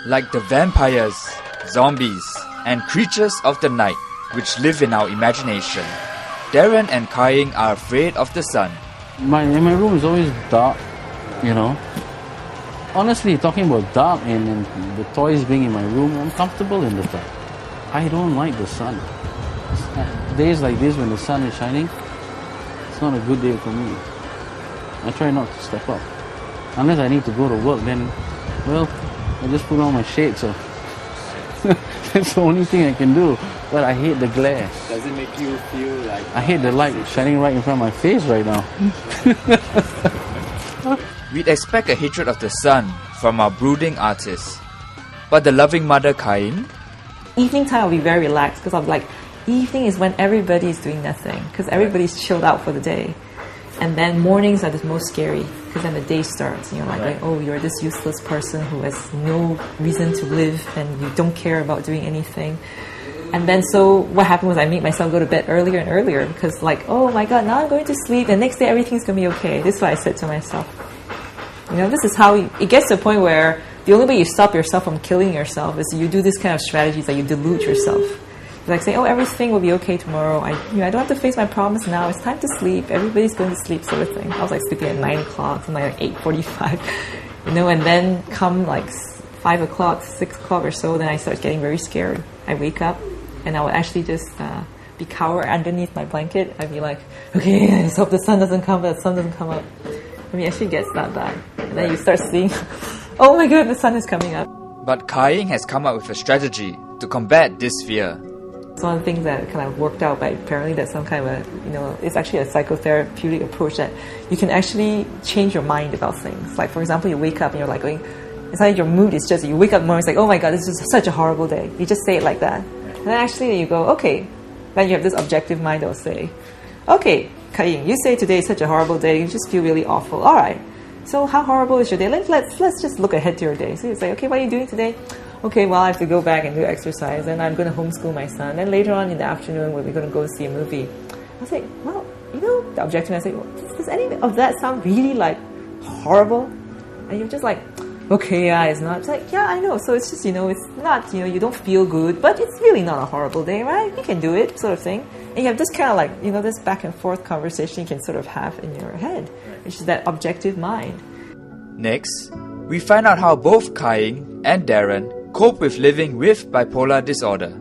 Like the vampires, zombies, and creatures of the night which live in our imagination, Darren and Kai-Ying are afraid of the sun. My room is always dark, you know. Honestly, talking about dark and the toys being in my room, I'm comfortable in the dark. I don't like the sun. Days like this when the sun is shining, it's not a good day for me. I try not to step up. Unless I need to go to work, then, well, I just put on my shades. So that's the only thing I can do. But I hate the glare. Does it make you feel like... I hate the light shining right in front of my face right now. We'd expect a hatred of the sun from our brooding artist. But the loving mother Kai-Ying? Evening time I'll be very relaxed because I'm like, evening is when everybody is doing nothing because everybody's chilled out for the day. And then mornings are the most scary because then the day starts and you're like, oh, you're this useless person who has no reason to live and you don't care about doing anything. And then so what happened was I made myself go to bed earlier and earlier because like, oh my god, now I'm going to sleep and next day everything's going to be okay. This is what I said to myself. You know, this is how it gets to a point where the only way you stop yourself from killing yourself is you do this kind of strategies that you delude yourself. Like say, oh, everything will be okay tomorrow. I don't have to face my problems now. It's time to sleep. Everybody's going to sleep, sort of thing. I was like sleeping at 9 o'clock, something like 8:45, you know. And then come like 5 o'clock, 6 o'clock or so, then I start getting very scared. I wake up and I would actually just be cower underneath my blanket. I'd be like, okay, I just hope the sun doesn't come. The sun doesn't come up. I mean, it actually gets that bad. And then you start seeing, oh my god, the sun is coming up. But Kai-Ying has come up with a strategy to combat this fear. It's one of the things that kind of worked out, but apparently that's some kind of a, it's actually a psychotherapeutic approach that you can actually change your mind about things. Like, for example, you wake up and you're like going, it's like your mood is just, you wake up in the morning, it's like, oh my god, this is such a horrible day. You just say it like that. And then actually you go, okay, then you have this objective mind that will say, okay, Kai-Ying, you say today is such a horrible day, you just feel really awful. Alright, so how horrible is your day? Let's just look ahead to your day. So you say, okay, what are you doing today? Okay, well, I have to go back and do exercise, and I'm going to homeschool my son. Then later on in the afternoon, we're going to go see a movie. I was like, well, you know, the objective, I say, well, does any of that sound really, like, horrible? And you're just like, okay, yeah, it's not. It's like, yeah, I know. So it's just, it's not, you don't feel good, but it's really not a horrible day, right? You can do it, sort of thing. And you have this kind of like, this back and forth conversation you can sort of have in your head, which is that objective mind. Next, we find out how both Kai-Ying and Darren cope with living with bipolar disorder.